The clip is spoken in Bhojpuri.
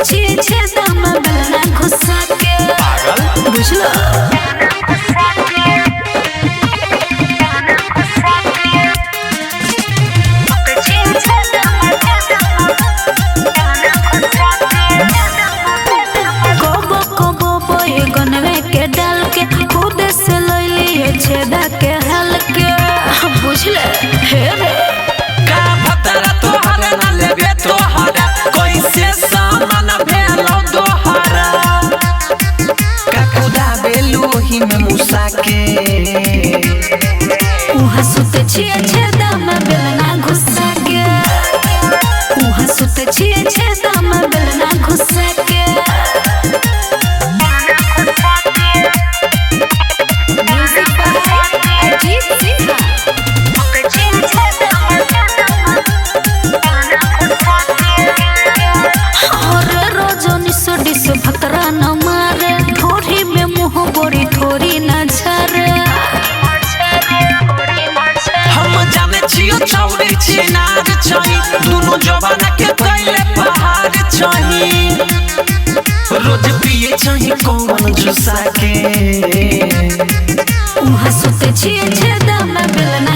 छिए छेदा में बेलना घुसा के पागल बुझलो कोबो कोबो बोए गनवे के डाल के खुद से लइलिए छेदा के हल्के बुझले हे रे का भतरा तोहरा ना लेबे तोहरा कैसे सामान भेलो दोहरा का खुदा बेलू ही में मुसा के उहाँ सुते छिए छेदा में बेलना घुसा के उहाँ सुते छिए छेदा में बेलना घुसा के म्यूजिक बाय अजीत सिन्हा और रोजनी सोडिस भतरा न मारे ढोरी में मुंह बोरी थोड़ी न झरे हम जाने छियो चौड़ी छिनार छही दोनों जवाना के कैले पहाड़ छही रोज पिए छही कौन जुसा के उहाँ सुते छिए छेदा में बेलना